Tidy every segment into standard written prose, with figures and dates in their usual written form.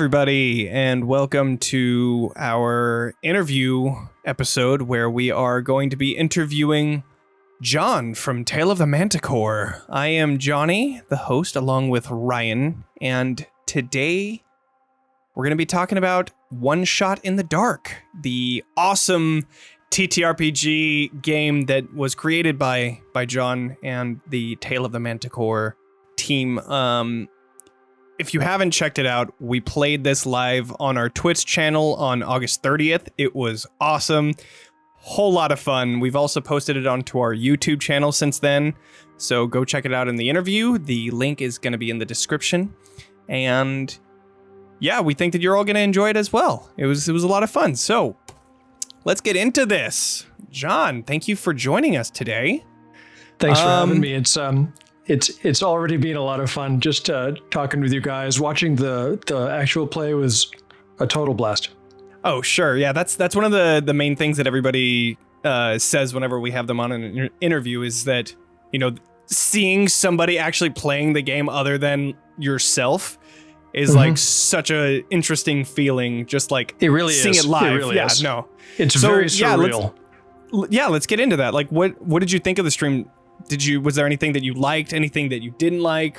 everybody, and welcome to our interview episode where we are going to be interviewing John from Tale of the Manticore. I am Johnny, the host, along with Ryan, and today we're going to be talking about One Shot in the Dark, the awesome TTRPG game that was created by John and the Tale of the Manticore team. If you haven't checked it out, we played this live on our Twitch channel on August 30th. It was awesome. Whole lot of fun. We've also posted it onto our YouTube channel since then. So go check it out in the interview. The link is going to be in the description. And yeah, we think that you're all going to enjoy it as well. It was a lot of fun. So let's get into this. John, thank you for joining us today. Thanks for having me. It's already been a lot of fun just talking with you guys. Watching the actual play was a total blast. Oh, sure. Yeah, that's one of the main things that everybody says whenever we have them on an interview is that, you know, seeing somebody actually playing the game other than yourself is like such a interesting feeling. Just like it really seeing is. it live. It really is. No, it's very surreal. Let's get into that. Like, what did you think of the stream? Was there anything that you liked? Anything that you didn't like?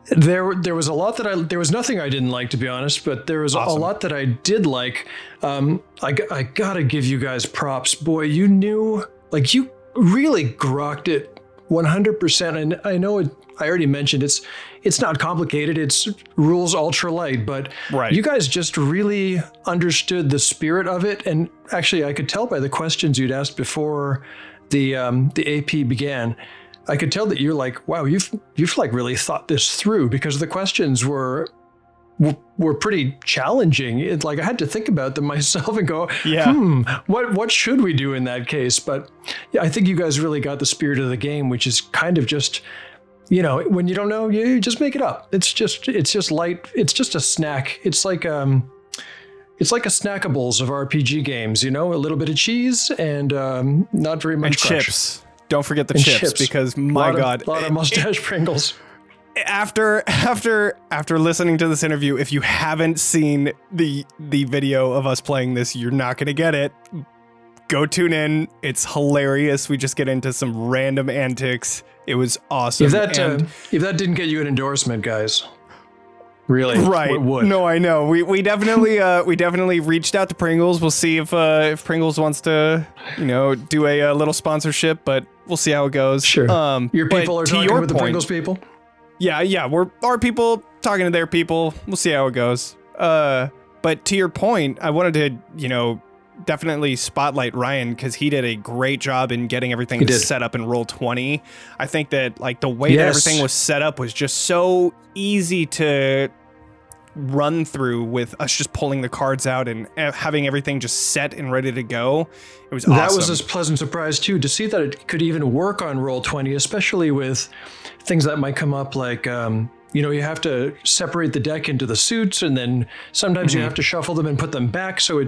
There was a lot that there was nothing I didn't like, to be honest, but there was awesome. a lot that I did like. I gotta give you guys props. Boy, you knew, like, you really grokked it 100%. And I know I already mentioned it's not complicated. It's rules ultra light, but right. You guys just really understood the spirit of it. And actually, I could tell by the questions you'd asked before the AP began. I could tell that you're like, wow, you've like really thought this through, because the questions were pretty challenging. It's like I had to think about them myself and go, what should we do in that case? But yeah, I think you guys really got the spirit of the game, which is kind of just, you know, when you don't know, you just make it up. It's just light. It's just a snack. It's like a snackables of RPG games, you know, a little bit of cheese and not very much and crush. Chips. Don't forget the chips, because my God, a lot of mustache Pringles. After listening to this interview, if you haven't seen the video of us playing this, you're not going to get it. Go tune in. It's hilarious. We just get into some random antics. It was awesome. If that didn't get you an endorsement, guys. Really? Right. What would? No, I know. We definitely reached out to Pringles. We'll see if Pringles wants to, you know, do a little sponsorship, but we'll see how it goes. Sure. Your people are talking with the Pringles people? Yeah. We're our people talking to their people. We'll see how it goes. But to your point, I wanted to, you know, definitely spotlight Ryan, because he did a great job in getting everything set up in Roll20. I think that like the way that everything was set up was just so easy to run through, with us just pulling the cards out and having everything just set and ready to go. It was awesome. That was a pleasant surprise too, to see that it could even work on Roll20, especially with things that might come up like, you know, you have to separate the deck into the suits, and then sometimes you have to shuffle them and put them back. So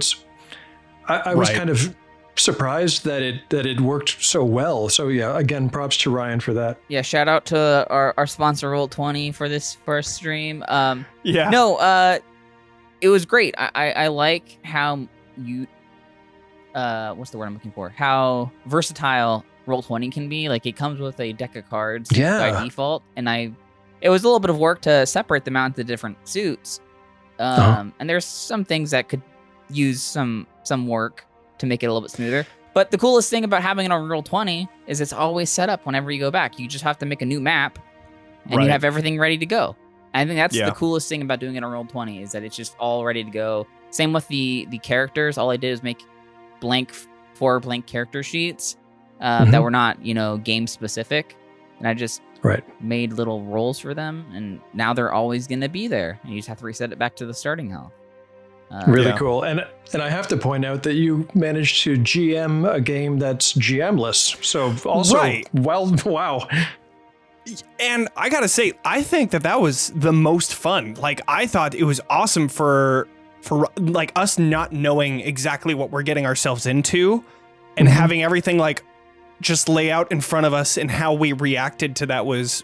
I was kind of surprised that it worked so well. So yeah, again, props to Ryan for that. Yeah, shout out to our sponsor Roll20 for this first stream. It was great. I like how you what's the word I'm looking for? How versatile Roll20 can be. Like, it comes with a deck of cards by default, and it was a little bit of work to separate them out into different suits. And there's some things that could use some work to make it a little bit smoother. But the coolest thing about having it on Roll20 is it's always set up whenever you go back. You just have to make a new map, and you have everything ready to go. I think that's the coolest thing about doing it on Roll20, is that it's just all ready to go. Same with the characters. All I did is make four blank character sheets that were not, you know, game specific, and I just made little roles for them, and now they're always going to be there, and you just have to reset it back to the starting health. Really cool. And I have to point out that you managed to GM a game that's GM-less. So also, wow. And I gotta say, I think that was the most fun. Like, I thought it was awesome for like us not knowing exactly what we're getting ourselves into, and having everything like just lay out in front of us, and how we reacted to that was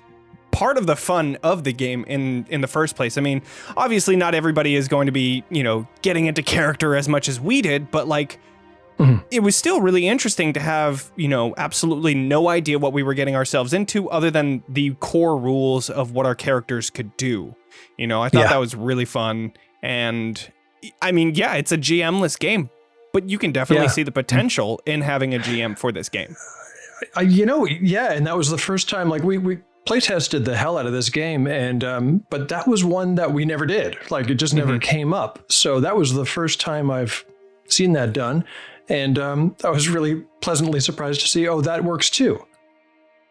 part of the fun of the game in the first place. I mean, obviously not everybody is going to be, getting into character as much as we did, but like, it was still really interesting to have, absolutely no idea what we were getting ourselves into other than the core rules of what our characters could do. I thought that was really fun. And I mean, yeah, it's a GM-less game, but you can definitely see the potential in having a GM for this game. And that was the first time, like we play tested the hell out of this game, and but that was one that we never did. Like it just never came up. So that was the first time I've seen that done. And I was really pleasantly surprised to see, that works too.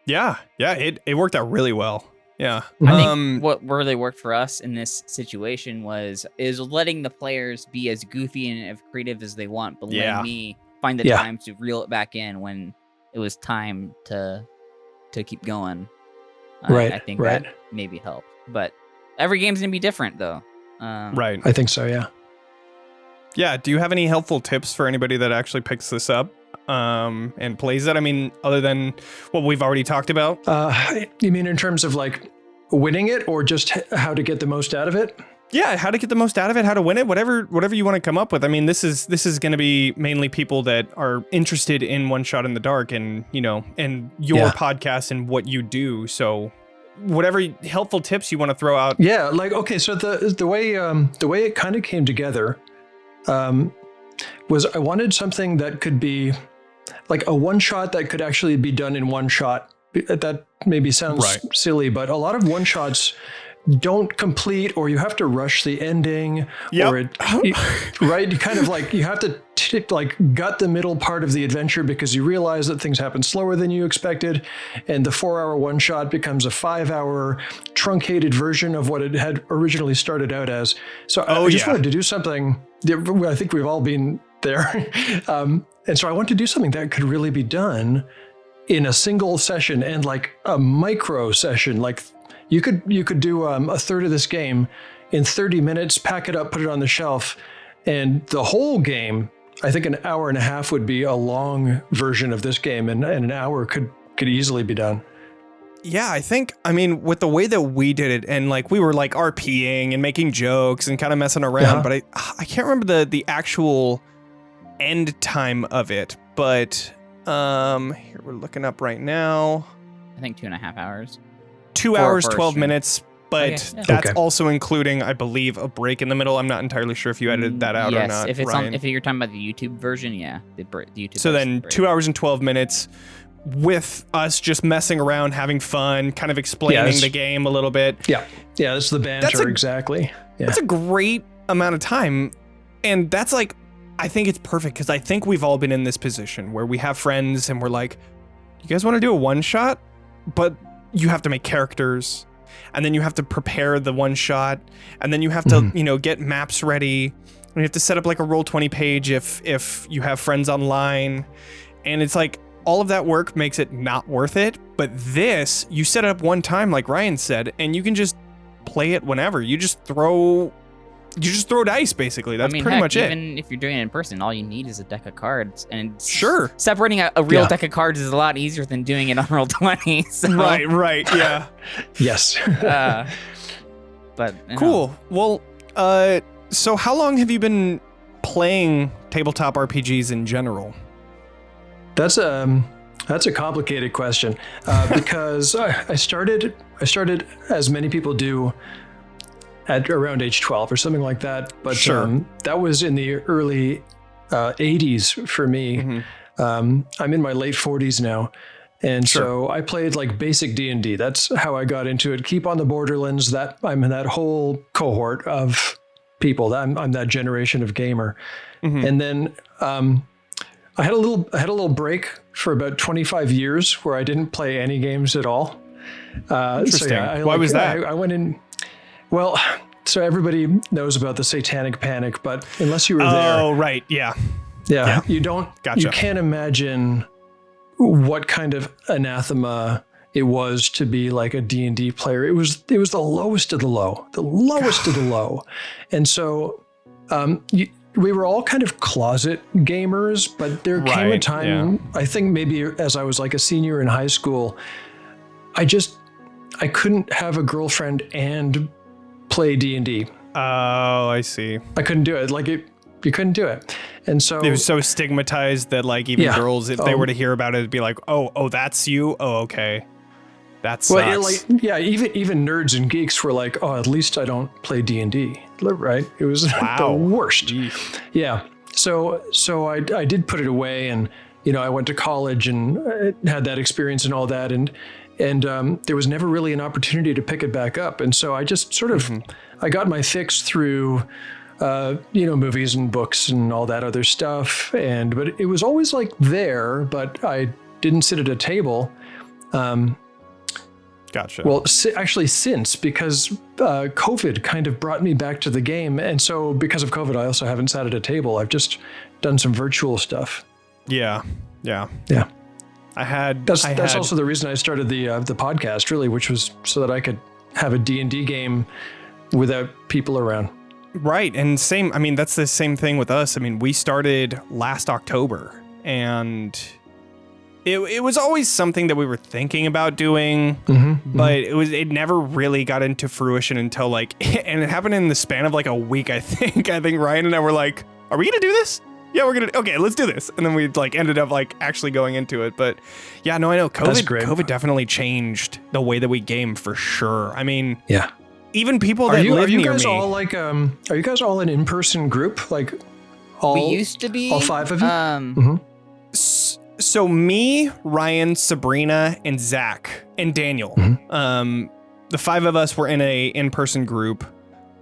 Yeah, it worked out really well. Yeah. I think what really worked for us in this situation is letting the players be as goofy and as creative as they want, but letting me find the time to reel it back in when it was time to keep going. I think that maybe helped. But every game's gonna be different though. Right. I think so, yeah. Yeah, do you have any helpful tips for anybody that actually picks this up and plays it? I mean, other than what we've already talked about? You mean in terms of like winning it or just how to get the most out of it? Yeah, how to get the most out of it, how to win it, whatever you want to come up with. I mean, this is going to be mainly people that are interested in One Shot in the Dark and, and your podcast and what you do. So whatever helpful tips you want to throw out. Yeah, like, okay, so the way it kind of came together was I wanted something that could be like a one shot that could actually be done in one shot. That maybe sounds silly, but a lot of one shots don't complete, or you have to rush the ending, or you kind of like, you have to gut the middle part of the adventure because you realize that things happen slower than you expected. And the 4-hour one shot becomes a 5-hour truncated version of what it had originally started out as. So I just wanted to do something. I think we've all been there. And so I wanted to do something that could really be done in a single session and like a micro session. Like you could do a third of this game in 30 minutes, pack it up, put it on the shelf, and the whole game, I think an hour and a half would be a long version of this game, and an hour could easily be done. Yeah, I mean, with the way that we did it, and like we were like RPing and making jokes and kind of messing around, but I can't remember the actual end time of it. But here we're looking up right now. I think 2.5 hours. 2 hours, 12 minutes. But that's also including, I believe, a break in the middle. I'm not entirely sure if you edited that out or not. If it's if you're talking about the YouTube version, the YouTube. So then 2 hours and 12 minutes with us just messing around, having fun, kind of explaining the game a little bit. Yeah, that's the banter, exactly. Yeah. That's a great amount of time. And that's like, I think it's perfect because I think we've all been in this position where we have friends and we're like, you guys want to do a one shot? But you have to make characters. And then you have to prepare the one shot, and then you have to, get maps ready. And you have to set up like a Roll20 page if you have friends online. And it's like all of that work makes it not worth it. But this, you set it up one time, like Ryan said, and you can just play it whenever. You just throw dice, basically. That's pretty much it. Even if you're doing it in person, all you need is a deck of cards. And sure, separating a real deck of cards is a lot easier than doing it on Roll20. So. Right, yeah. Yes. But cool. Well, so how long have you been playing tabletop RPGs in general? That's a complicated question because I started as many people do at around age 12 or something like that. But that was in the early 80s for me. I'm in my late 40s now. And so I played like basic D&D. That's how I got into it. Keep on the Borderlands. That I'm in that whole cohort of people. I'm that generation of gamer. And then I had a little break for about 25 years where I didn't play any games at all. Interesting. Why was that? I went in. Well, so everybody knows about the Satanic Panic, but unless you were there. Oh, right. Yeah. You don't. Gotcha. You can't imagine what kind of anathema it was to be like a D&D player. It was the lowest of the low, of the low. And so we were all kind of closet gamers, but there came a time, I think maybe as I was like a senior in high school, I I couldn't have a girlfriend and play D&D. Oh, I see. I couldn't do it. Like you couldn't do it. And so it was so stigmatized that like even girls, if they were to hear about it, it'd be like, oh, that's you. Oh, okay. That sucks. Even nerds and geeks were like, oh, at least I don't play D&D. Right. It was the worst. Jeez. Yeah. So I did put it away, and, I went to college and had that experience and all that. And there was never really an opportunity to pick it back up. And so I just sort of, I got my fix through, movies and books and all that other stuff. But it was always like there, but I didn't sit at a table. Gotcha. Well, actually since, because COVID kind of brought me back to the game. And so because of COVID, I also haven't sat at a table. I've just done some virtual stuff. Yeah. That's also the reason I started the podcast, really, which was so that I could have a D&D game without people around. Right. And that's the same thing with us. I mean, we started last October, and it was always something that we were thinking about doing, but it never really got into fruition until and it happened in the span of like a week, I think. I think Ryan and I were like, are we going to do this? Yeah, okay, let's do this. And then we ended up actually going into it. But yeah, no, I know COVID definitely changed the way that we game for sure. I mean, yeah, even people that live near me. Are you guys all are you guys all an in-person group? Like we used to be all five of you? So me, Ryan, Sabrina, and Zach, and Daniel, the five of us were in a in-person group,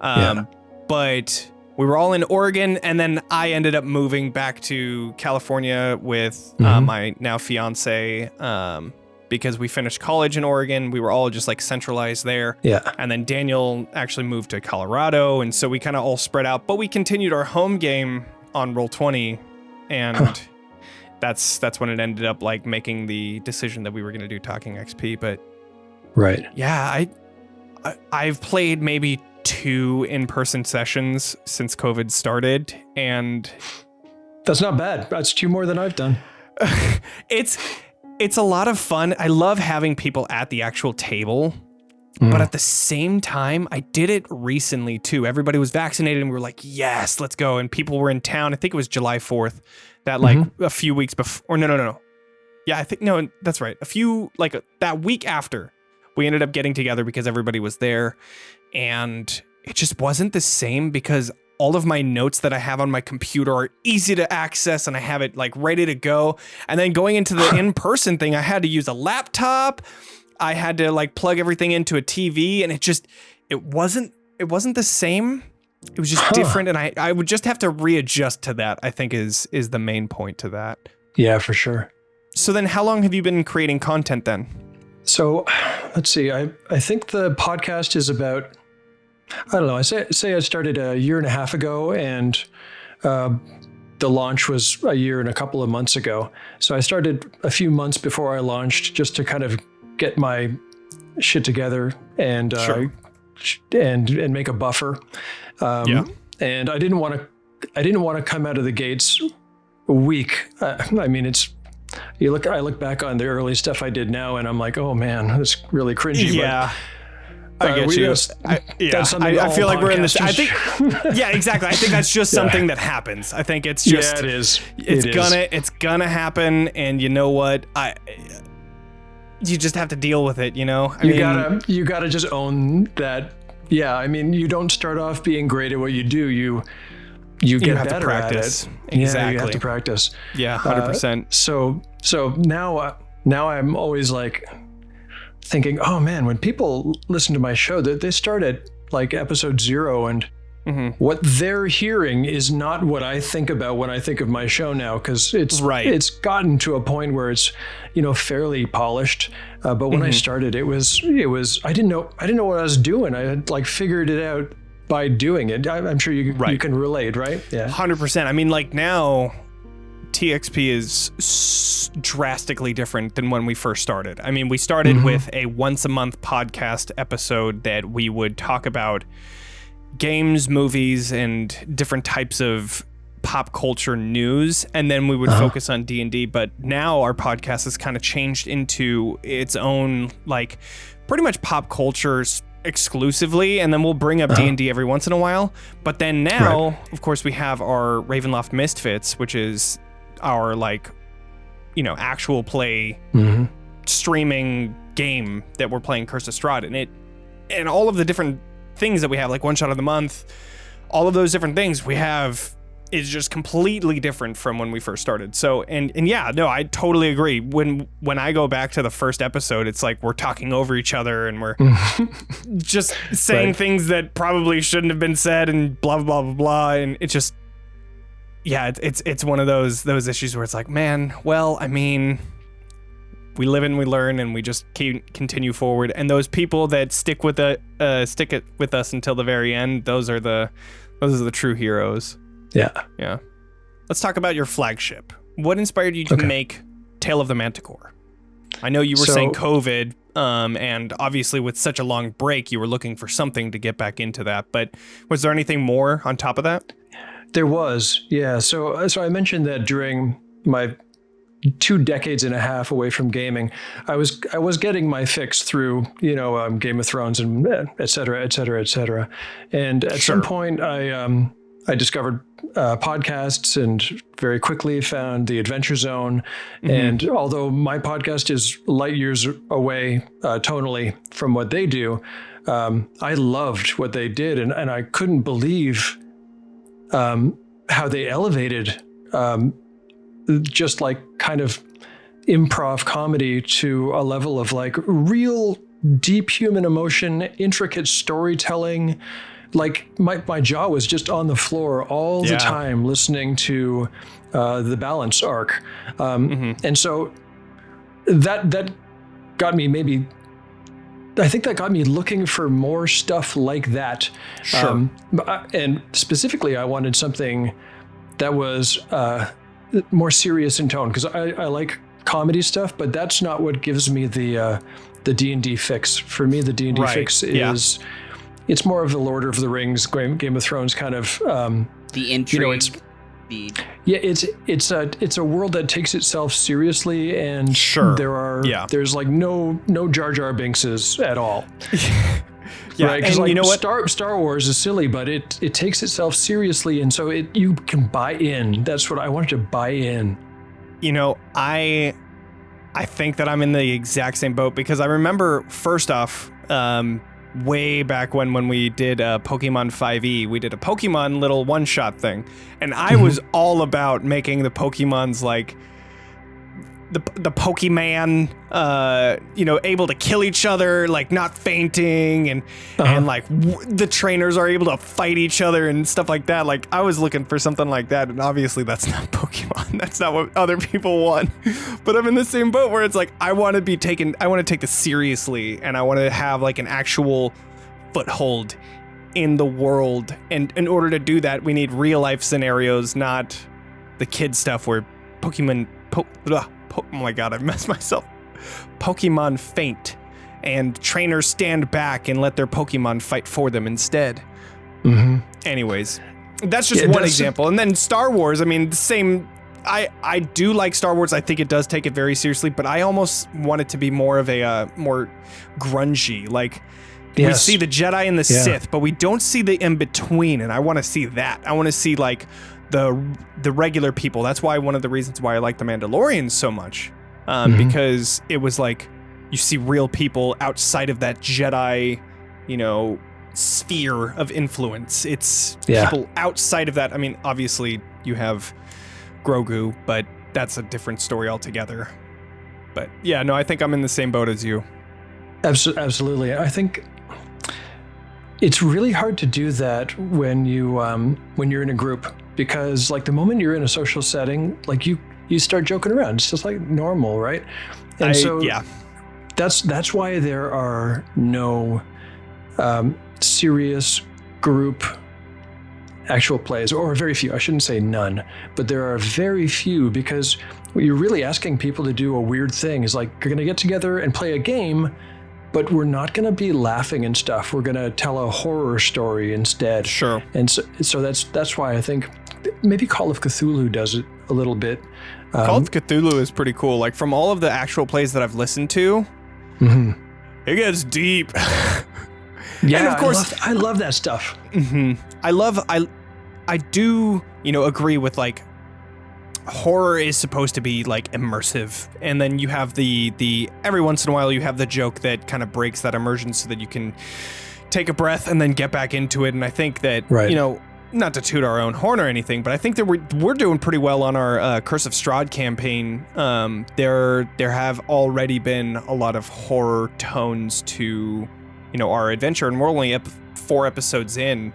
but we were all in Oregon, and then I ended up moving back to California with my now fiance, because we finished college in Oregon. We were all just centralized there. Yeah. And then Daniel actually moved to Colorado, and so we kind of all spread out, but we continued our home game on Roll20, and that's when it ended up making the decision that we were going to do Talking XP. But right. Yeah, I've played maybe 2 in-person sessions since COVID started, and that's not bad. That's 2 more than I've done. It's a lot of fun. I love having people at the actual table, but at the same time, I did it recently too. Everybody was vaccinated, and we were like, yes, let's go. And people were in town. I think it was July 4th. That a few weeks before, or no. Yeah, no, that's right. A few, that week after, we ended up getting together because everybody was there, and it just wasn't the same because all of my notes that I have on my computer are easy to access, and I have it ready to go. And then going into the in-person thing, I had to use a laptop. I had to plug everything into a TV, and it wasn't the same. It was just different, and I would just have to readjust to that, I think is the main point to that. Yeah, for sure. So then how long have you been creating content then? So let's see. I think the podcast is about, I don't know, I say I started a year and a half ago, and the launch was a year and a couple of months ago. So I started a few months before I launched, just to kind of get my shit together and and make a buffer. And I didn't want to come out of the gates weak. I mean, I look back on the early stuff I did now, and I'm like, oh man, that's really cringy. Yeah. But, I get you. I feel like we're in this. I think, yeah, exactly. I think that's just something that happens. I think it's just, it is. It's gonna happen. And you know what? You just have to deal with it. You gotta just own that. Yeah, I mean, you don't start off being great at what you do. You get have better to practice. At it. Exactly. Yeah, you have to practice. Yeah, 100%. So now I'm always thinking, oh man, when people listen to my show, they start at episode 0, and what they're hearing is not what I think about when I think of my show now, because it's gotten to a point where it's fairly polished. But when I started, it was I didn't know what I was doing. I had figured it out by doing it. I'm sure you can relate, right? Yeah, 100%. I mean, now TXP is drastically different than when we first started. I mean, we started with a once a month podcast episode that we would talk about games, movies, and different types of pop culture news, and then we would focus on D&D. But now our podcast has kind of changed into its own pretty much pop culture exclusively, and then we'll bring up D&D every once in a while. But then now, of course, we have our Ravenloft Misfits, which is our actual play streaming game that we're playing Curse of Strahd, and all of the different things that we have, like One Shot of the Month, all of those different things we have is just completely different from when we first started. So, and yeah, no, I totally agree. When I go back to the first episode, it's like we're talking over each other and we're just saying things that probably shouldn't have been said and blah, blah, blah, blah. And it's just, yeah, it's one of those issues where it's like, man, well, I mean, we live and we learn and we just continue forward. And those people that stick with it with us until the very end, those are the true heroes. Yeah. Let's talk about your flagship. What inspired you to make Tale of the Manticore? I know you were saying COVID, and obviously with such a long break, you were looking for something to get back into that. But was there anything more on top of that? There was, yeah. So I mentioned that during my 2 decades and a half away from gaming, I was getting my fix through, Game of Thrones and et cetera, et cetera, et cetera. And at some point, I discovered podcasts and very quickly found the Adventure Zone. And although my podcast is light years away tonally from what they do, I loved what they did. And I couldn't believe how they elevated just like kind of improv comedy to a level of like real deep human emotion, intricate storytelling. Like my jaw was just on the floor all the time listening to the balance arc. And so that got me I think that got me looking for more stuff like that. Sure. And specifically, I wanted something that was more serious in tone, because I like comedy stuff, but that's not what gives me the D&D fix. For me, the D&D fix is... It's more of the Lord of the Rings, Game of Thrones kind of the intrigue. It's a world that takes itself seriously, and there's like no Jar Jar Binkses at all. Right, because like, you know what? Star Wars is silly, but it takes itself seriously, and so you can buy in. That's what I wanted to buy in. I think that I'm in the exact same boat, because I remember first off. Way back when we did Pokemon 5e, we did a Pokemon little one-shot thing, and I was all about making the Pokemons like the Pokemon, able to kill each other, like not fainting, and like the trainers are able to fight each other and stuff like that. Like I was looking for something like that, and obviously that's not Pokemon. That's not what other people want. But I'm in the same boat where it's like I want to take this seriously, and I want to have like an actual foothold in the world. And in order to do that, we need real life scenarios, not the kid stuff where Pokemon. Oh my god, I've messed myself. Pokemon faint, and trainers stand back and let their Pokemon fight for them instead. Anyways, that's just one example. And then Star Wars, I mean, the same. I do like Star Wars. I think it does take it very seriously, but I almost want it to be more of a more grungy. Like we see the Jedi and the Sith, but we don't see the in between, and I want to see that. I want to see like the regular people. That's why one of the reasons why I like The Mandalorian so much, because it was like you see real people outside of that Jedi, sphere of influence. It's people outside of that. I mean, obviously you have Grogu, but that's a different story altogether. But yeah, no, I think I'm in the same boat as you. Absolutely. I think it's really hard to do that when you're in a group, because like the moment you're in a social setting, like you start joking around. It's just like normal, right? And that's why there are no serious group actual plays, or very few. I shouldn't say none, but there are very few, because what you're really asking people to do a weird thing is like, you're going to get together and play a game, but we're not going to be laughing and stuff. We're going to tell a horror story instead. Sure. And so that's why I think maybe Call of Cthulhu does it a little bit. Call of Cthulhu is pretty cool. Like from all of the actual plays that I've listened to, It gets deep. Yeah, and of course, I love that stuff. Mm-hmm. I do, agree with like horror is supposed to be like immersive, and then you have the every once in a while you have the joke that kind of breaks that immersion so that you can take a breath and then get back into it. And I think that not to toot our own horn or anything, but I think that we're doing pretty well on our Curse of Strahd campaign. There have already been a lot of horror tones to our adventure, and we're only 4 episodes in.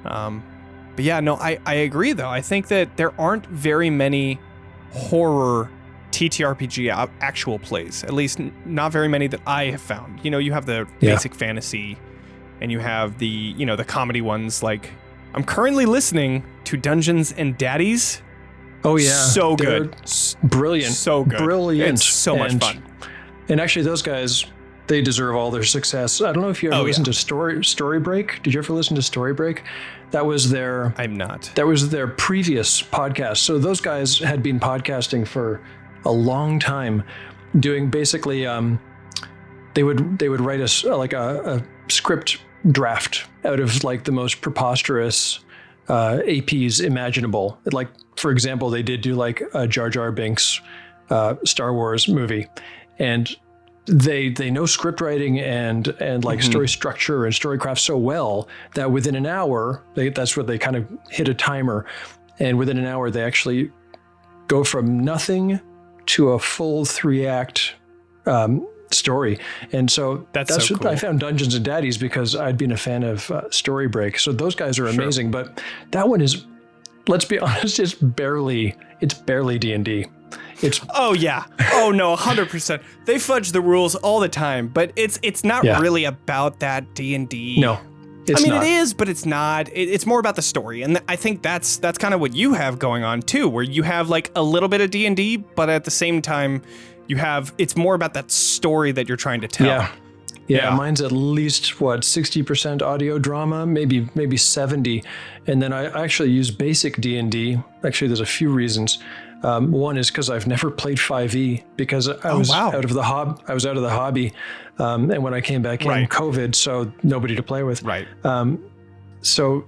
But yeah, no, I agree though. I think that there aren't very many horror TTRPG actual plays, at least not very many that I have found. You have the basic fantasy, and you have the the comedy ones. Like I'm currently listening to Dungeons and Daddies. Oh yeah, so good, brilliant, so good, brilliant, it's so much fun. And actually, those guys, they deserve all their success. I don't know if you ever listened to Story Break. Did you ever listen to Story Break? That was their... I'm not. That was their previous podcast. So those guys had been podcasting for a long time, doing basically... They would write us like a script draft out of like the most preposterous APs imaginable. Like, for example, they did do like a Jar Jar Binks Star Wars movie, and they know script writing and like story structure and storycraft so well that within an hour, that's where they kind of hit a timer, and within an hour they actually go from nothing to a full 3-act story. And so that's so what cool. I found Dungeons and Daddies because I'd been a fan of Story Break. So those guys are amazing, but that one is, let's be honest, it's barely D&D. Oh yeah. Oh no, 100%. They fudge the rules all the time, but it's not really about that D&D. No, it's not. It is, but it's not. It's more about the story, and I think that's kind of what you have going on too, where you have like a little bit of D&D, but at the same time, it's more about that story that you're trying to tell. Yeah, mine's at least 60% audio drama, maybe 70, and then I actually use basic D&D. Actually, there's a few reasons. One is because I've never played 5e because I was out of the hobby, and when I came back in, COVID, so nobody to play with. Right. So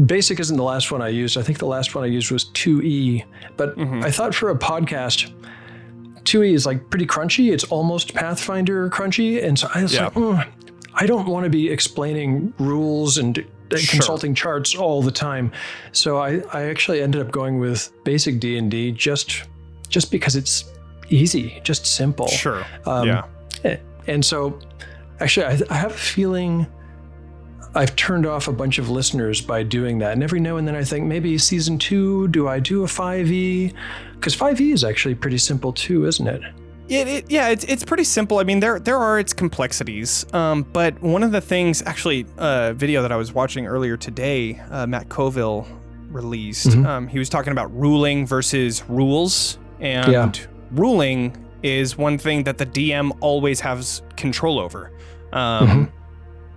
basic isn't the last one I used. I think the last one I used was 2e, but I thought for a podcast, 2e is like pretty crunchy. It's almost Pathfinder crunchy, and so I was like, I don't want to be explaining rules and consulting charts all the time. So I actually ended up going with basic D&D just because it's easy, just simple. Sure. And so actually I have a feeling I've turned off a bunch of listeners by doing that. And every now and then I think maybe season 2, do I do a 5e? Because 5e is actually pretty simple too, isn't it? It's pretty simple. I mean, there are its complexities, but one of the things, actually, a video that I was watching earlier today, Matt Colville released, he was talking about ruling versus rules, and ruling is one thing that the DM always has control over,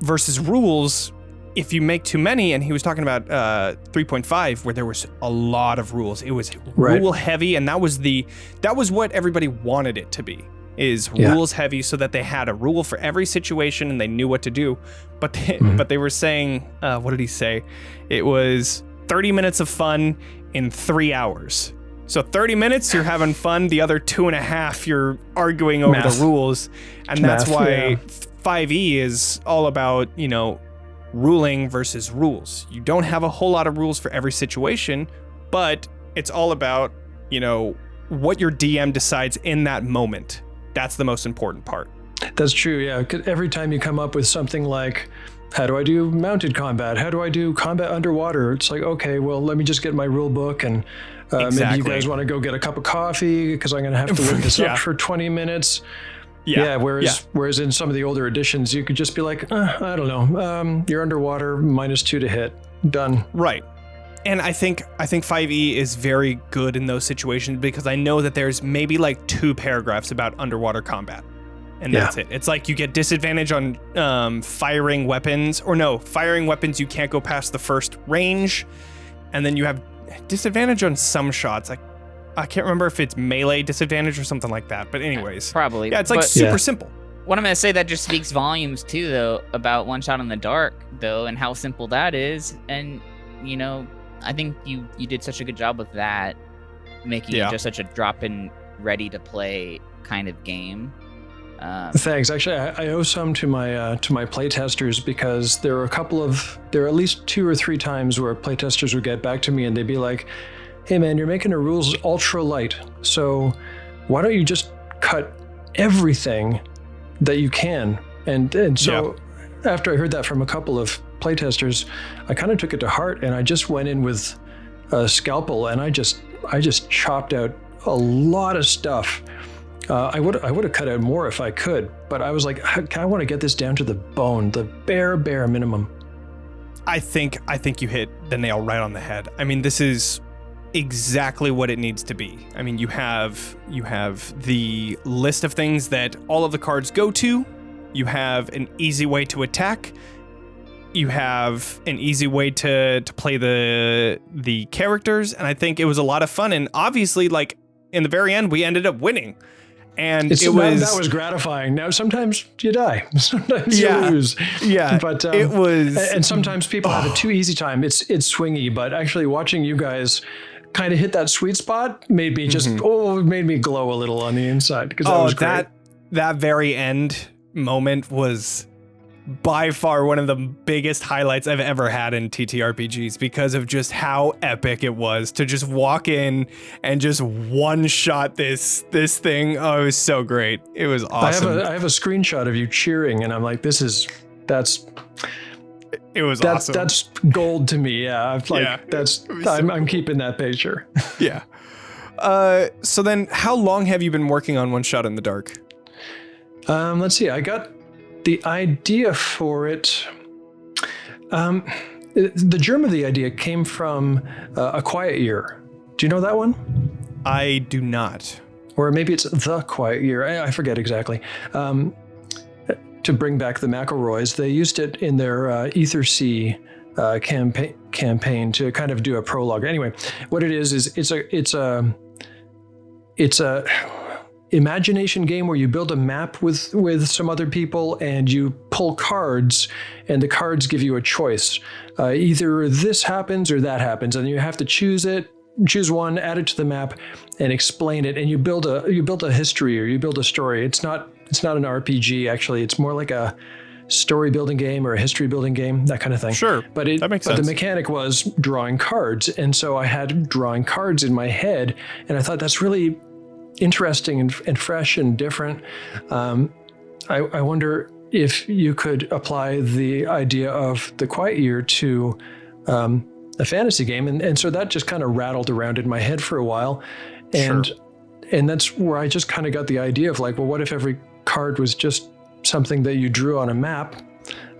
versus rules. If you make too many, and he was talking about 3.5, where there was a lot of rules. It was rule heavy, and that was what everybody wanted it to be, is rules heavy, so that they had a rule for every situation and they knew what to do. But they were saying, what did he say? It was 30 minutes of fun in 3 hours. So 30 minutes you're having fun, the other 2.5 you're arguing over the rules, and that's why 5e is all about ruling versus rules. You don't have a whole lot of rules for every situation, but it's all about, what your DM decides in that moment. That's the most important part. That's true, yeah. 'Cause every time you come up with something like, how do I do mounted combat? How do I do combat underwater? It's like, okay, well, let me just get my rule book, and maybe you guys want to go get a cup of coffee because I'm going to have to look this up for 20 minutes. Whereas in some of the older editions, you could just be like, I don't know, you're underwater, -2 to hit, done. Right. And I think 5e is very good in those situations because I know that there's maybe like 2 paragraphs about underwater combat, and that's it. It's like you get disadvantage on firing weapons, firing weapons you can't go past the first range, and then you have disadvantage on some shots. I can't remember if it's melee disadvantage or something like that, but anyways. Probably. Yeah, it's like super simple. what I'm gonna say that just speaks volumes too, though, about One Shot in the Dark, though, and how simple that is. And I think you did such a good job with that, making it just such a drop-in, ready-to-play kind of game. Thanks. Actually, I owe some to my playtesters, because there are at least 2 or 3 times where playtesters would get back to me and they'd be like, "Hey man, you're making the rules ultra light, so why don't you just cut everything that you can?" And so after I heard that from a couple of playtesters, I kind of took it to heart, and I just went in with a scalpel and I just chopped out a lot of stuff. I would have cut out more if I could, but I was like, I want to get this down to the bone, the bare minimum. I think you hit the nail right on the head. I mean, this is exactly what it needs to be. I mean, you have the list of things that all of the cards go to. You have an easy way to attack. You have an easy way to play the characters, and I think it was a lot of fun. And obviously, like in the very end, we ended up winning. And that was gratifying. Now, sometimes you die, sometimes you lose. Yeah, but it was. And sometimes people have a too easy time. It's swingy, but actually watching you guys kind of hit that sweet spot made me made me glow a little on the inside, because that was great. That very end moment was by far one of the biggest highlights I've ever had in TTRPGs, because of just how epic it was to just walk in and just one shot this thing. Oh, it was so great. It was awesome. I have a screenshot of you cheering, and I'm like, it was awesome. That's gold to me. Yeah. I'm keeping that picture. Yeah. So then how long have you been working on One Shot in the Dark? Let's see. I got the idea for it. The germ of the idea came from A Quiet Year. Do you know that one? I do not. Or maybe it's The Quiet Year. I forget exactly. To bring back the McElroys, they used it in their Ether Sea campaign to kind of do a prologue. Anyway, what it is it's a imagination game where you build a map with some other people, and you pull cards, and the cards give you a choice. Either this happens or that happens, and you have to choose one, add it to the map, and explain it. And you build a history, or you build a story. It's not an RPG, actually. It's more like a story building game or a history building game, that kind of thing. Sure, that makes sense. The mechanic was drawing cards, and so I had drawing cards in my head, and I thought that's really interesting and fresh and different. I wonder if you could apply the idea of The Quiet Year to a fantasy game, and so that just kind of rattled around in my head for a while, and that's where I just kind of got the idea of like, well, what if every card was just something that you drew on a map,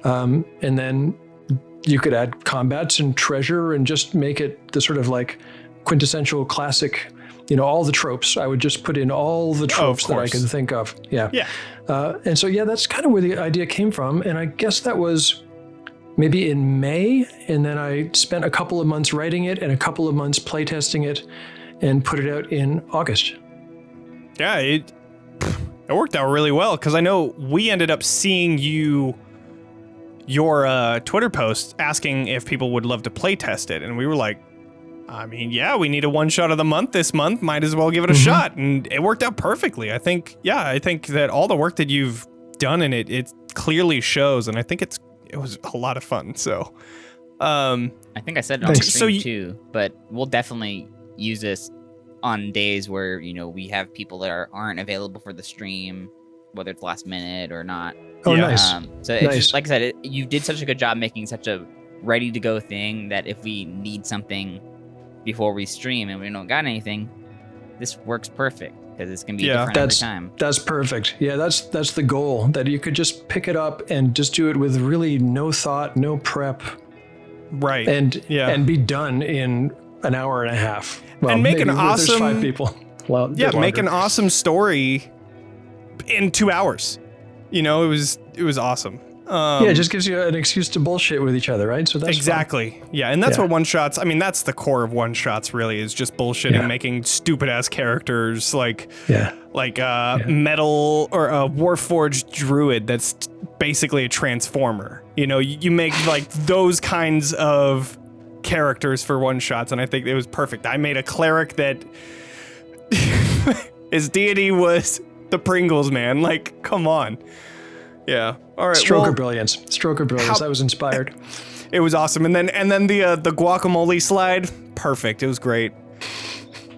and then you could add combats and treasure and just make it the sort of like quintessential classic. All the tropes. I would just put in all the tropes that I could think of. Yeah. And so, that's kind of where the idea came from. And I guess that was maybe in May. And then I spent a couple of months writing it and a couple of months playtesting it and put it out in August. Yeah, it worked out really well, because I know we ended up seeing your Twitter post asking if people would love to playtest it. And we were like, I mean, we need a one shot of the month this month. Might as well give it a shot. And it worked out perfectly. I think that all the work that you've done in it clearly shows. And I think it was a lot of fun. So, I think I said it on the stream too, but we'll definitely use this on days where, we have people that aren't available for the stream, whether it's last minute or not. Oh, nice. So it's just, like I said, you did such a good job making such a ready to go thing that if we need something before we stream and we don't got anything, this works perfect, because it's gonna be different every time. That's perfect. Yeah, that's the goal, that you could just pick it up and just do it with really no thought, no prep, right? And be done in an hour and a half. Well, and make an awesome. There's 5 people. Well, make an awesome story in 2 hours. It was awesome. It just gives you an excuse to bullshit with each other, right? So that's exactly fun. Yeah, and that's what one shots. I mean, that's the core of one shots. Really, is just bullshitting, making stupid ass characters like metal or a Warforged druid that's basically a transformer. You know, you make like those kinds of characters for one shots, and I think it was perfect. I made a cleric that his deity was the Pringles man. Like, come on. Yeah. All right. Stroke of brilliance. I was inspired. It was awesome. And then the guacamole slide. Perfect. It was great.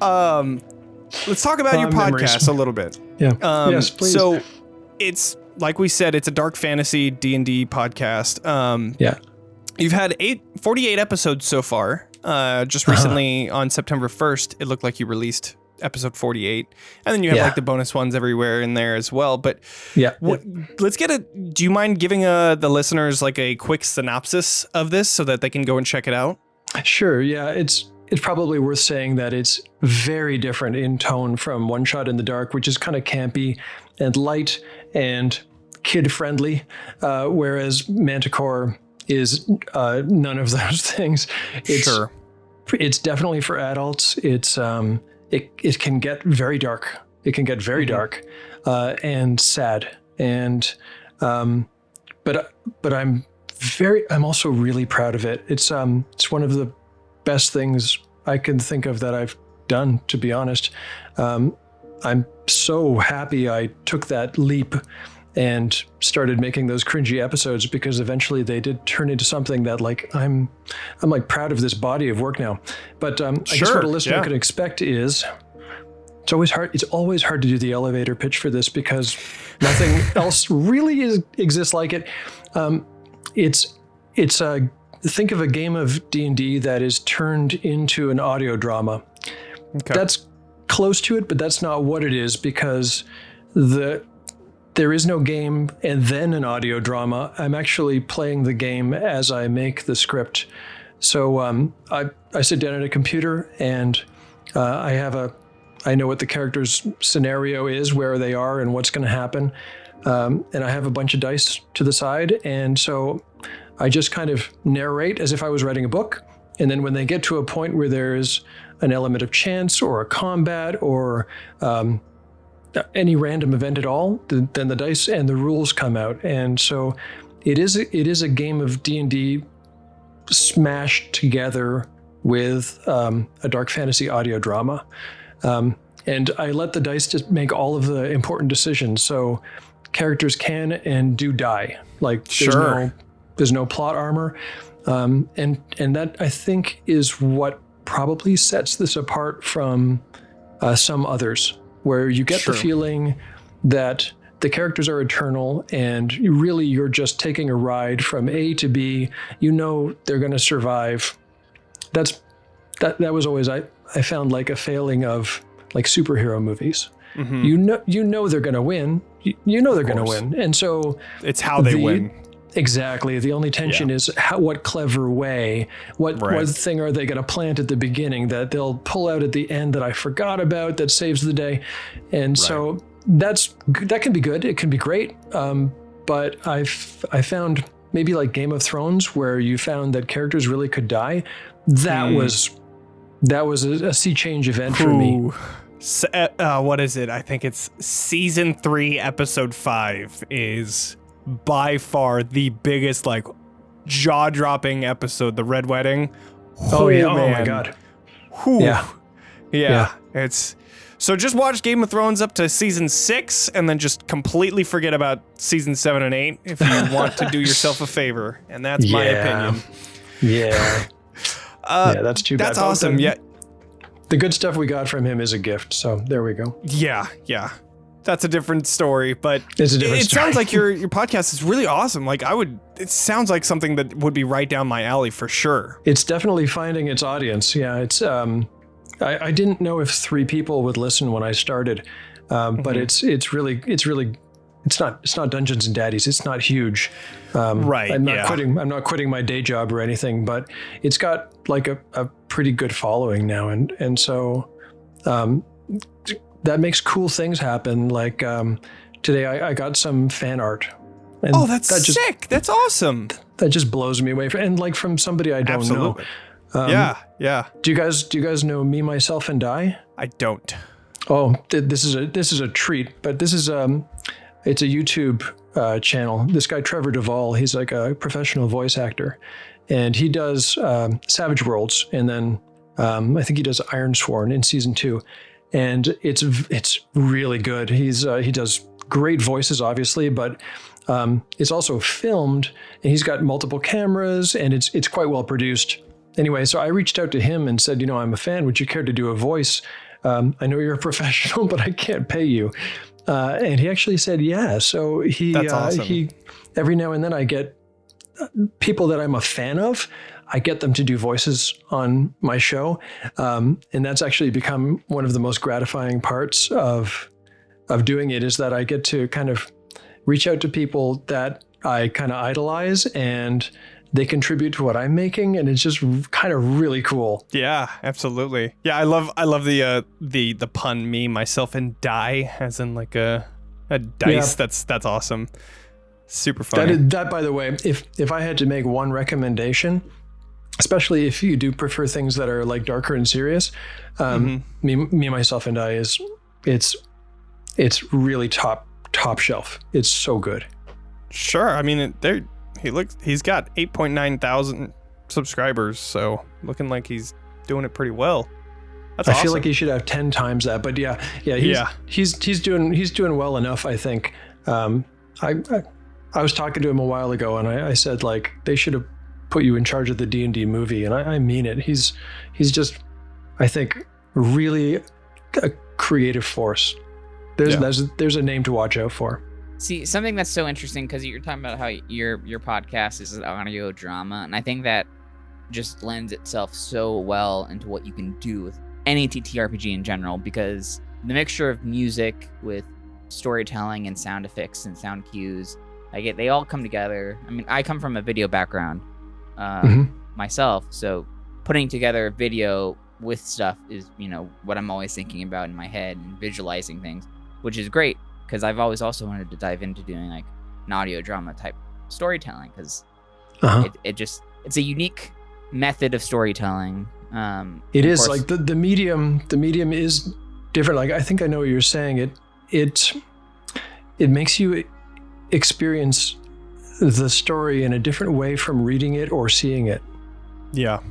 Let's talk about your podcast a little bit. Yeah. Yes, please. So it's like we said, it's a dark fantasy D&D podcast. You've had 48 episodes so far. Just recently on September 1st, it looked like you released episode 48, and then you have like the bonus ones everywhere in there as well. But let's get do you mind giving the listeners like a quick synopsis of this so that they can go and check it out? Sure. Yeah, it's probably worth saying that it's very different in tone from One Shot in the Dark, which is kind of campy and light and kid friendly, whereas Manticore is none of those things. It's definitely for adults. It's it can get very dark. It can get very dark and sad. And but I'm also really proud of it. It's one of the best things I can think of that I've done, to be honest. I'm so happy I took that leap and started making those cringy episodes, because eventually they did turn into something that like I'm like proud of this body of work now. But I guess what a listener can expect is it's always hard to do the elevator pitch for this, because nothing else really exists like it. Think of a game of D&D that is turned into an audio drama. Okay. That's close to it, but that's not what it is, because there is no game and then an audio drama. I'm actually playing the game as I make the script. So I sit down at a computer and I know what the character's scenario is, where they are and what's going to happen. And I have a bunch of dice to the side. And so I just kind of narrate as if I was writing a book. And then when they get to a point where there's an element of chance or a combat or any random event at all, then the dice and the rules come out. And so it is a game of D&D smashed together with a dark fantasy audio drama. And I let the dice just make all of the important decisions. So characters can and do die. Like there's no plot armor. And that, I think, is what probably sets this apart from some others, where you get the feeling that the characters are eternal and you're just taking a ride from A to B. You know they're going to survive. That was always I found like a failing of like superhero movies. Mm-hmm. You know they're going to win. You know they're going to win, and so it's how they win. Exactly. The only tension is what clever way, what thing are they going to plant at the beginning that they'll pull out at the end that I forgot about that saves the day. And so that can be good. It can be great. But I found maybe like Game of Thrones, where you found that characters really could die. That was a sea change event for me. What is it? I think it's season 3, episode 5 is by far the biggest, like, jaw-dropping episode, the Red Wedding. Man. Oh my god. Yeah. It's so just watch Game of Thrones up to season 6 and then just completely forget about season 7 and 8 if you want to do yourself a favor, and that's my opinion. That's too bad. That's awesome. The good stuff we got from him is a gift, so there we go. Yeah. That's a different story, but it's a different story. Sounds like your podcast is really awesome. Like it sounds like something that would be right down my alley for sure. It's definitely finding its audience. Yeah, it's I didn't know if 3 people would listen when I started, but it's not Dungeons and Daddies. It's not huge. I'm not quitting my day job or anything, but it's got like a pretty good following now, and so that makes cool things happen. Like today I got some fan art And that's sick. That's awesome. That just blows me away. And like from somebody I don't know. Yeah. Do you guys know Me, Myself, and I? I don't. Oh, this is a treat. But this is it's a YouTube channel. This guy Trevor Duvall, he's like a professional voice actor, and he does Savage Worlds, and then I think he does Ironsworn in season 2, and it's really good. He does great voices, obviously, but it's also filmed, and he's got multiple cameras, and it's quite well produced. Anyway, so I reached out to him and said, I'm a fan. Would you care to do a voice? I know you're a professional, but I can't pay you. And he actually said, yeah. So That's awesome. He every now and then I get people that I'm a fan of. I get them to do voices on my show. And that's actually become one of the most gratifying parts of doing it, is that I get to kind of reach out to people that I kind of idolize, and they contribute to what I'm making, and it's just kind of really cool. Yeah, absolutely. Yeah, I love the pun Me, Myself, and Die, as in like a dice. Yeah. That's awesome. Super funny. That by the way, if I had to make one recommendation, especially if you do prefer things that are like darker and serious, Me, Myself, and I it's really top shelf. It's so good. Sure. I mean, he's got 8.9 thousand subscribers, so looking like he's doing it pretty well. That's awesome. I feel like he should have 10 times that, but he's doing well enough, I think. I was talking to him a while ago, and I said, like, they should have put you in charge of the D&D movie, and I mean it. He's just, I think, really a creative force. There's a name to watch out for. See, something that's so interesting, because you're talking about how your podcast is an audio drama, and I think that just lends itself so well into what you can do with any TTRPG in general, because the mixture of music with storytelling and sound effects and sound cues, they all come together. I mean, I come from a video background myself, so putting together video with stuff is, what I'm always thinking about in my head and visualizing things, which is great. Because I've always also wanted to dive into doing like an audio drama type storytelling, because it's a unique method of storytelling. It is like the medium is different. Like, I think I know what you're saying. It makes you experience the story in a different way from reading it or seeing it. Yeah.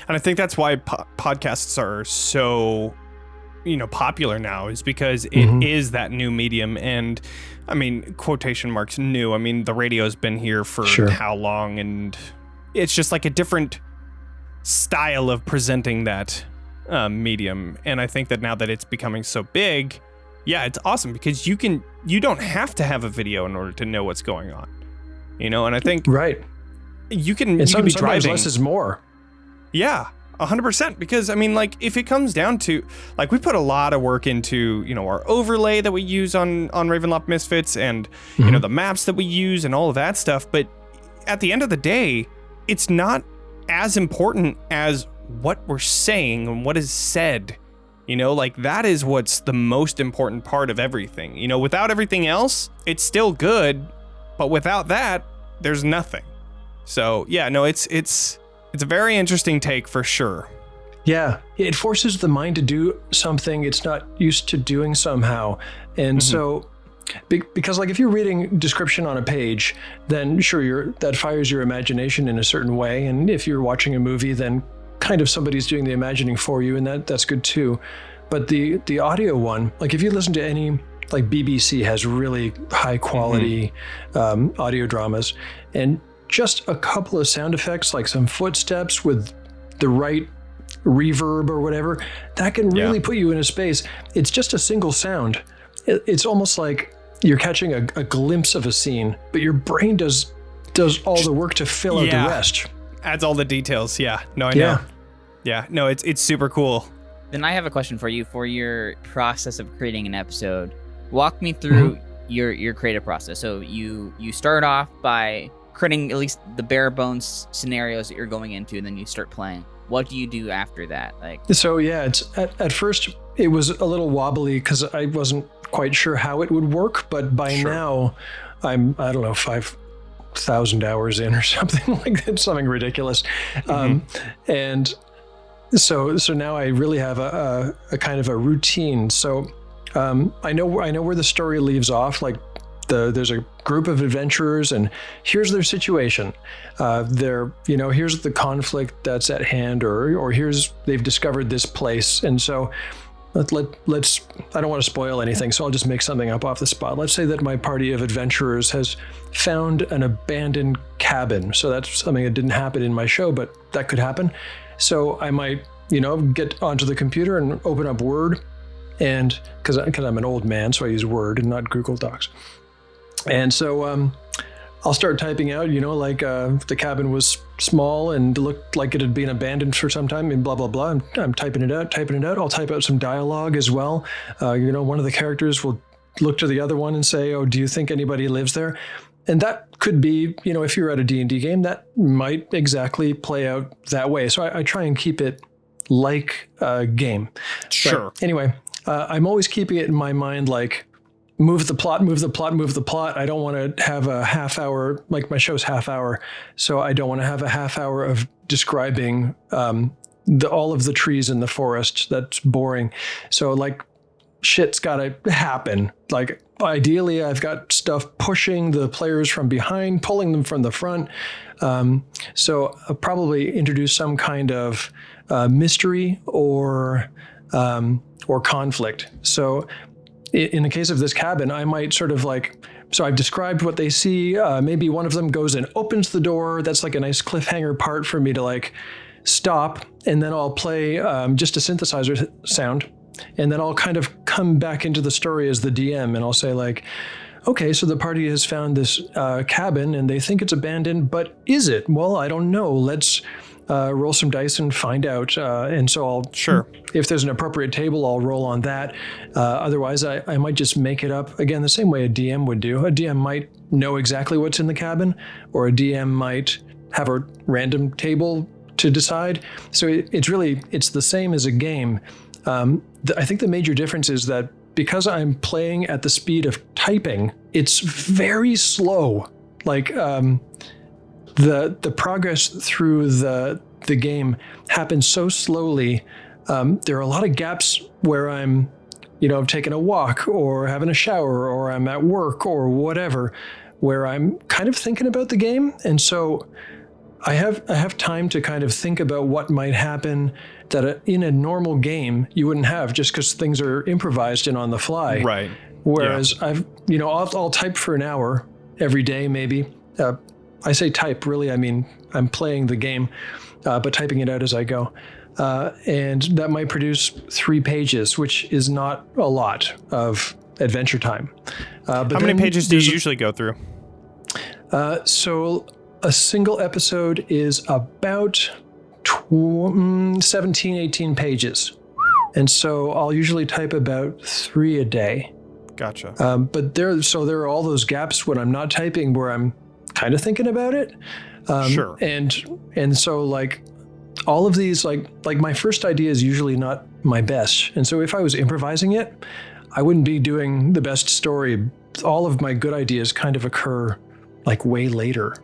And I think that's why podcasts are so popular now, is because it is that new medium. And I mean, quotation marks new. I mean, the radio's been here for how long, and it's just like a different style of presenting that medium. And I think that now that it's becoming so big, it's awesome, because you don't have to have a video in order to know what's going on, and I think you can be driving. Less is more. Yeah. 100%, because I mean, like, if it comes down to, like, we put a lot of work into, our overlay that we use on Ravenloft Misfits, and the maps that we use and all of that stuff, but at the end of the day, it's not as important as what we're saying and what is said. Like, that is what's the most important part of everything. Without everything else, it's still good, but without that, there's nothing. So it's a very interesting take, for sure. Yeah, it forces the mind to do something it's not used to doing somehow. And so, because like if you're reading description on a page, then sure, that fires your imagination in a certain way. And if you're watching a movie, then kind of somebody's doing the imagining for you, and that's good too. But the audio one, like if you listen to any, like BBC has really high quality audio dramas, and just a couple of sound effects, like some footsteps with the right reverb or whatever, that can really put you in a space. It's just a single sound. It's almost like you're catching a glimpse of a scene, but your brain does all the work to fill out the rest. Adds all the details. Yeah. No, I know. Yeah. No, it's super cool. Then I have a question for you for your process of creating an episode. Walk me through your creative process. So you start off by creating at least the bare bones scenarios that you're going into, and then you start playing. What do you do after that? So it's at first it was a little wobbly because I wasn't quite sure how it would work, but by now I'm, I don't know, 5,000 hours in or something like that, something ridiculous. And so now I really have a kind of a routine. So I know where the story leaves off. Like there's a group of adventurers, and here's their situation. Here's the conflict that's at hand, or they've discovered this place, and so. Let's. I don't want to spoil anything, so I'll just make something up off the spot. Let's say that my party of adventurers has found an abandoned cabin. So that's something that didn't happen in my show, but that could happen. So I might, get onto the computer and open up Word, and because I'm an old man, so I use Word and not Google Docs. And so I'll start typing out, the cabin was small and looked like it had been abandoned for some time and blah, blah, blah. I'm typing it out. I'll type out some dialogue as well. One of the characters will look to the other one and say, oh, do you think anybody lives there? And that could be, if you're at a D&D game, that might exactly play out that way. So I try and keep it like a game. Sure. But anyway, I'm always keeping it in my mind like, move the plot. I don't want to have a half hour, like my show's half hour. So I don't want to have a half hour of describing all of the trees in the forest. That's boring. So like shit's got to happen. Like ideally I've got stuff pushing the players from behind, pulling them from the front. So I'll probably introduce some kind of mystery or conflict. So in the case of this cabin, I might sort of so I've described what they see. Maybe one of them goes and opens the door. That's like a nice cliffhanger part for me to stop. And then I'll play just a synthesizer sound. And then I'll kind of come back into the story as the DM. And I'll say okay, so the party has found this cabin and they think it's abandoned, but is it? Well, I don't know. Let's roll some dice and find out. And so if there's an appropriate table, I'll roll on that. Otherwise, I might just make it up again, the same way a DM would do. A DM might know exactly what's in the cabin, or a DM might have a random table to decide. So it's the same as a game. I think the major difference is that because I'm playing at the speed of typing, it's very slow. The progress through the game happens so slowly. There are a lot of gaps where I'm, I've taken a walk or having a shower or I'm at work or whatever, where I'm kind of thinking about the game. And so I have time to kind of think about what might happen that in a normal game you wouldn't have, just because things are improvised and on the fly. Right. Whereas I'll type for an hour every day, maybe. I say type, really, I mean, I'm playing the game, but typing it out as I go. And that might produce 3 pages, which is not a lot of adventure time. But how many pages do you usually go through? So a single episode is about 17, 18 pages. And so I'll usually type about 3 a day. Gotcha. But there are all those gaps when I'm not typing where I'm kind of thinking about it. Sure. And so all of these, my first idea is usually not my best. And so if I was improvising it, I wouldn't be doing the best story. All of my good ideas kind of occur way later.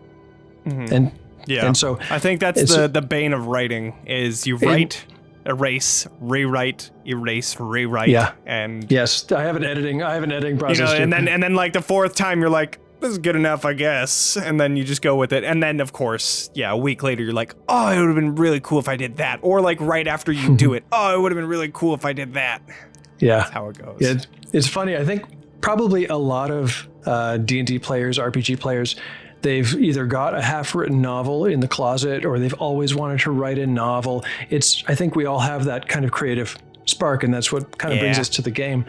Mm-hmm. And so I think that's the bane of writing is you write, erase, rewrite, erase, rewrite. Yeah. And yes, I have an editing process. And then the 4th time you're like, this is good enough, I guess. And then you just go with it. And then, of course, a week later, you're like, oh, it would have been really cool if I did that. Or right after you do it, oh, it would have been really cool if I did that. Yeah. That's how it goes. Yeah, it's funny. I think probably a lot of D&D players, RPG players, they've either got a half-written novel in the closet or they've always wanted to write a novel. I think we all have that kind of creative spark, and that's what kind of brings us to the game.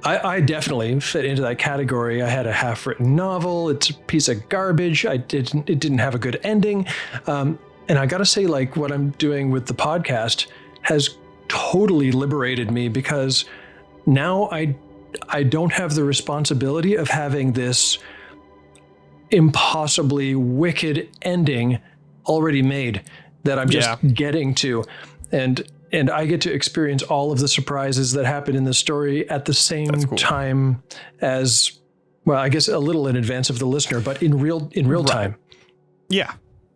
I definitely fit into that category. I had a half-written novel. It's a piece of garbage. It didn't have a good ending. And I got to say, what I'm doing with the podcast has totally liberated me, because now I don't have the responsibility of having this impossibly wicked ending already made that I'm just getting to. And I get to experience all of the surprises that happen in the story at the same time as Well, I guess a little in advance of the listener, but in real time. Yeah.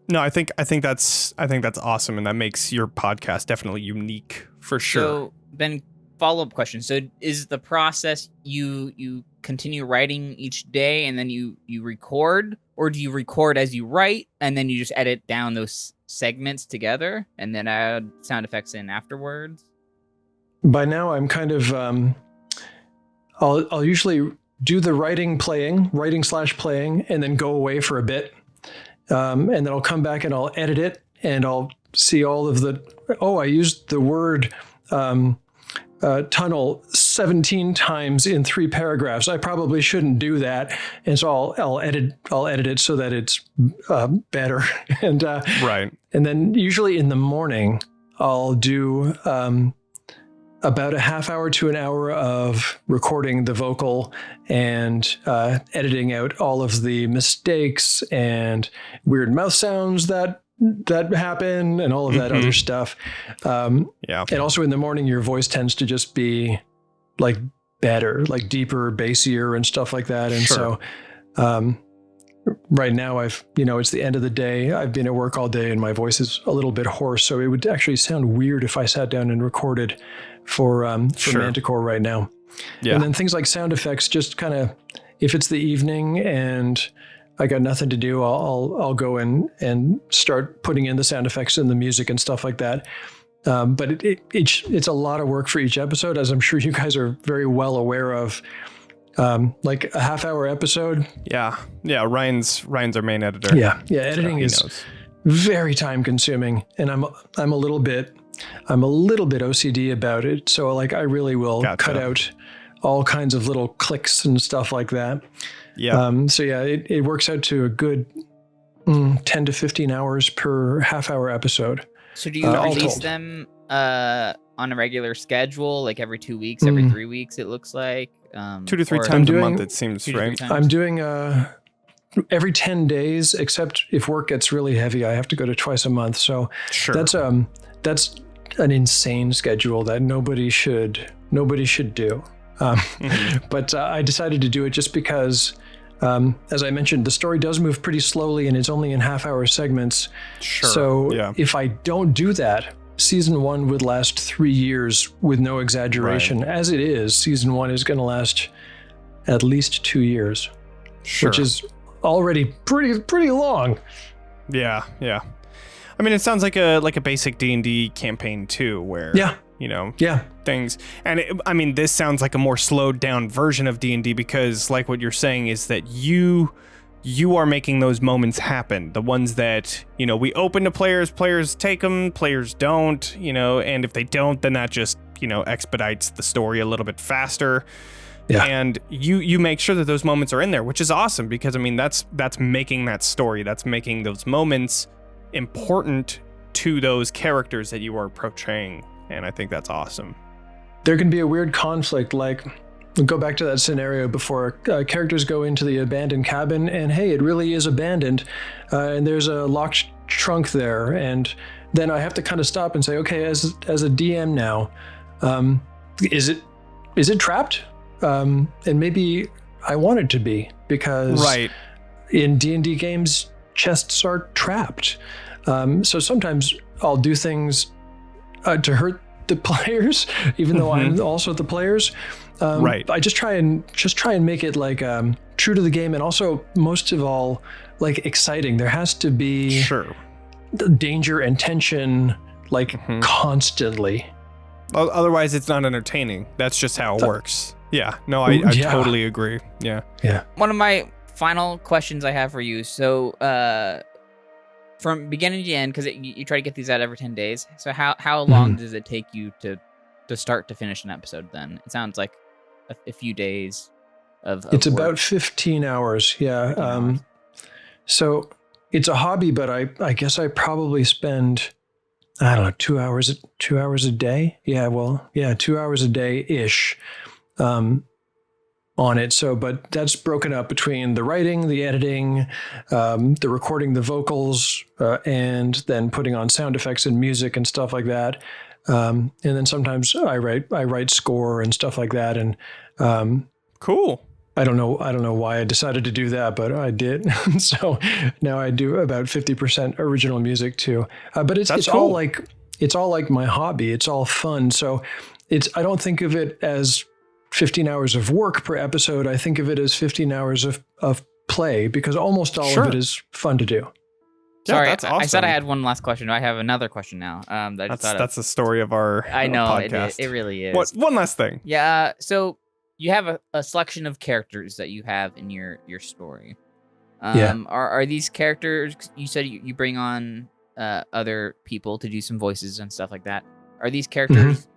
No, I think that's awesome, and that makes your podcast definitely unique for sure. So then, follow-up question. So is the process you continue writing each day and then you record, or do you record as you write and then you just edit down those segments together and then add sound effects in afterwards? By now, I'm kind of I'll usually do the writing/playing, and then go away for a bit. And then I'll come back and I'll edit it, and I'll see all of I used the word tunnel 17 times in 3 paragraphs. I probably shouldn't do that. And so I'll edit it so that it's better. And right. And then usually in the morning, I'll do about a half hour to an hour of recording the vocal and editing out all of the mistakes and weird mouth sounds that happen and all of that other stuff. And also in the morning, your voice tends to just be like better, like deeper, bassier and stuff like that. And so right now it's the end of the day. I've been at work all day and my voice is a little bit hoarse. So it would actually sound weird if I sat down and recorded for Manticore right now. Yeah. And then things like sound effects, just kind of, if it's the evening and I got nothing to do, I'll go in and start putting in the sound effects and the music and stuff like that. But it's a lot of work for each episode, as I'm sure you guys are very well aware of. Like a half-hour episode. Yeah. Ryan's our main editor. Yeah. Editing is very time-consuming, and I'm a little bit OCD about it. So like I really will cut out all kinds of little clicks and stuff like that. Yeah. It works out to a good 10 to 15 hours per half-hour episode. So do you release them on a regular schedule, like every 2 weeks, every 3 weeks? It looks like 2 to 3 times a month. It seems right. I'm doing every 10 days, except if work gets really heavy, I have to go to twice a month. So that's an insane schedule that nobody should do. But I decided to do it just because, as I mentioned, the story does move pretty slowly and it's only in half-hour segments. So if I don't do that, season 1 would last 3 years with no exaggeration. Right. As it is, season 1 is going to last at least 2 years, which is already pretty long. Yeah. I mean, it sounds like a basic D&D campaign too, where things. And this sounds like a more slowed down version of D&D because, like what you're saying, is that you are making those moments happen. The ones that we open to players take them, players don't. And if they don't, then that just expedites the story a little bit faster. Yeah. And you make sure that those moments are in there, which is awesome because that's making that story, that's making those moments important to those characters that you are portraying, and I think that's awesome. There can be a weird conflict, like go back to that scenario before characters go into the abandoned cabin and hey, it really is abandoned, and there's a locked trunk there, and then I have to kind of stop and say, okay, as a DM now, is it trapped? And maybe I want it to be, because in D&D games, chests are trapped. So sometimes I'll do things to hurt the players, even though I'm also the players. I just try and make it like true to the game, and also most of all like exciting. There has to be danger and tension constantly. Otherwise, it's not entertaining. That's just how it works. Yeah. No, I totally agree. Yeah. One of my final questions I have for you. So, from beginning to end, because you try to get these out every 10 days. So how long does it take you to start to finish an episode then? It sounds like a few days of It's work. about 15 hours. Yeah. So it's a hobby, but I guess I probably spend, I don't know, 2 hours a day. Yeah. Well, 2 hours a day-ish, on it. So, but that's broken up between the writing, the editing, the recording the vocals, and then putting on sound effects and music and stuff like that. And then sometimes I write score and stuff like that. And cool. I don't know why I decided to do that, but I did. So now I do about 50% original music too. But it's cool. It's all like my hobby. It's all fun. So I don't think of it as 15 hours of work per episode. I think of it as 15 hours of play, because almost all of it is fun to do. Sorry, that's awesome. I said I had one last question. I have another question now. That's the story of our podcast. It really is. One last thing. Yeah. So you have a selection of characters that you have in your story. Are these characters? You said you bring on other people to do some voices and stuff like that. Are these characters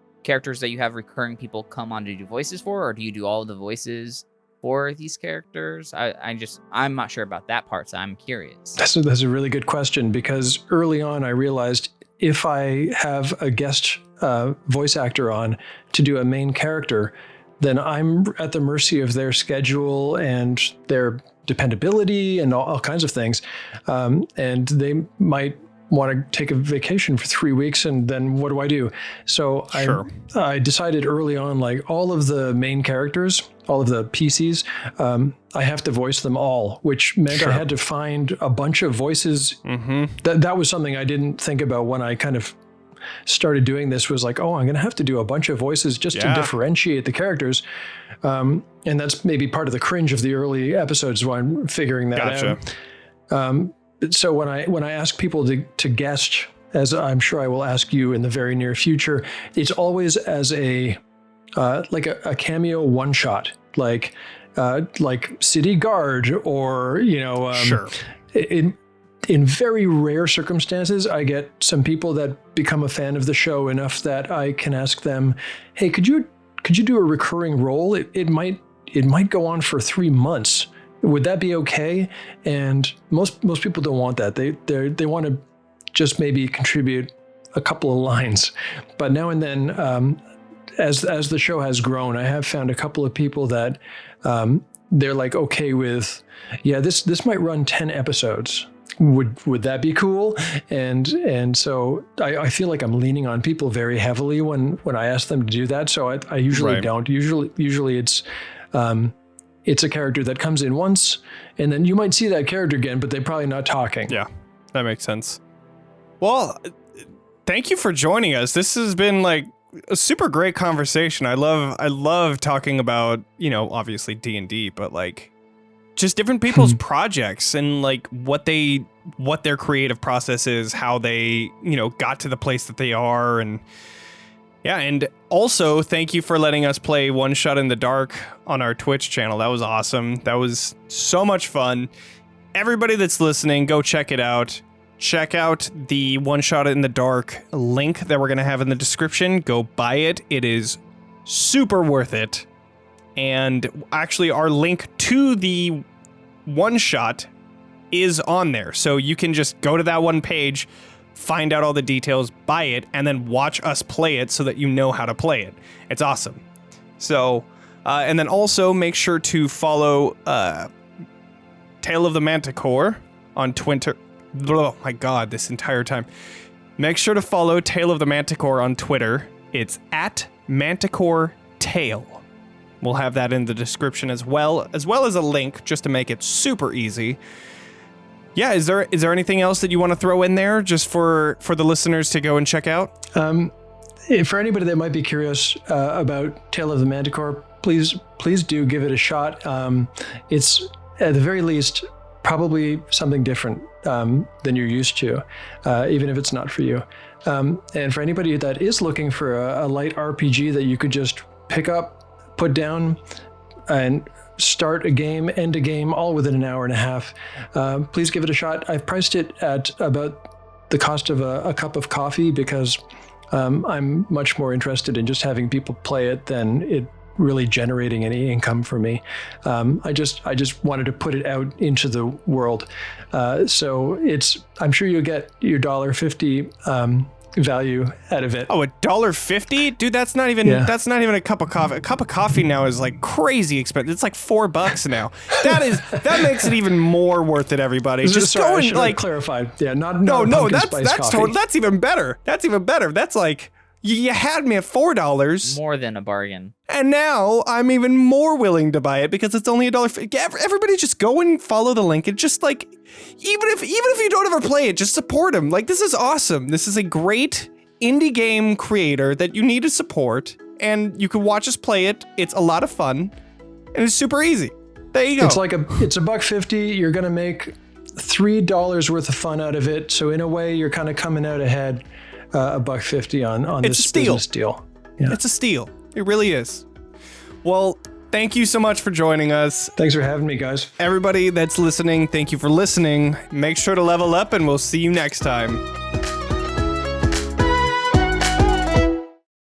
that you have recurring people come on to do voices for, or do you do all of the voices for these characters? I'm not sure about that part, so I'm curious. That's a really good question, because early on I realized if I have a guest voice actor on to do a main character, then I'm at the mercy of their schedule and their dependability and all kinds of things. And they might want to take a vacation for 3 weeks, and then what do I do? So I decided early on, like all of the main characters, all of the PCs, I have to voice them all, which meant I had to find a bunch of voices. That was something I didn't think about when I kind of started doing this, was like, oh, I'm going to have to do a bunch of voices just to differentiate the characters. And that's maybe part of the cringe of the early episodes why I'm figuring that out. So when I ask people to guest, as I'm sure I will ask you in the very near future, it's always as a cameo one shot, like city guard, or in very rare circumstances, I get some people that become a fan of the show enough that I can ask them, hey, could you do a recurring role? It might go on for 3 months. Would that be okay? And most people don't want that. They want to just maybe contribute a couple of lines. But now and then, as the show has grown, I have found a couple of people that they're like okay with, this might run 10 episodes. Would that be cool? And so I feel like I'm leaning on people very heavily when I ask them to do that. So I usually don't. Usually it's a character that comes in once, and then you might see that character again, but they're probably not talking. Yeah, that makes sense. Well, thank you for joining us. This has been like a super great conversation. I love talking about, obviously D&D, but like just different people's projects and like what their creative process is, how they, got to the place that they are. And yeah, and also thank you for letting us play One Shot in the Dark on our Twitch channel. That was awesome. That was so much fun. Everybody that's listening, go check it out. Check out the One Shot in the Dark link that we're going to have in the description. Go buy it. It is super worth it. And actually, our link to the one shot is on there. So you can just go to that one page, find out all the details, buy it, and then watch us play it so that you know how to play it. It's awesome. So, and then also make sure to follow Tale of the Manticore on Twitter. Oh my God, this entire time. Make sure to follow Tale of the Manticore on Twitter. It's at Manticore Tale. We'll have that in the description as well as a link just to make it super easy. Yeah, is there anything else that you want to throw in there just for the listeners to go and check out? For anybody that might be curious about Tale of the Manticore, please do give it a shot. It's at the very least probably something different than you're used to, even if it's not for you. And for anybody that is looking for a light RPG that you could just pick up, put down, and start a game, end a game, all within an hour and a half, please give it a shot. I've priced it at about the cost of a cup of coffee because I'm much more interested in just having people play it than it really generating any income for me. I just wanted to put it out into the world. So I'm sure you'll get your $1.50 value out of it. Oh, $1.50? Dude, that's not even a cup of coffee. A cup of coffee now is like crazy expensive. It's like $4 now. That makes it even more worth it, everybody. Just sorry, I should have clarified. Yeah, not that's coffee. That's even better. That's even better. That's like, You had me at $4. More than a bargain. And now I'm even more willing to buy it because it's only $1. Everybody just go and follow the link and just like, even if you don't ever play it, just support him. Like, this is awesome. This is a great indie game creator that you need to support, and you can watch us play it. It's a lot of fun, and it's super easy. There you go. It's $1.50. You're going to make $3 worth of fun out of it. So in a way, you're kind of coming out ahead. $1.50 on this business deal. Yeah. It's a steal. It really is. Well, thank you so much for joining us. Thanks for having me, guys. Everybody that's listening, thank you for listening. Make sure to level up, and we'll see you next time.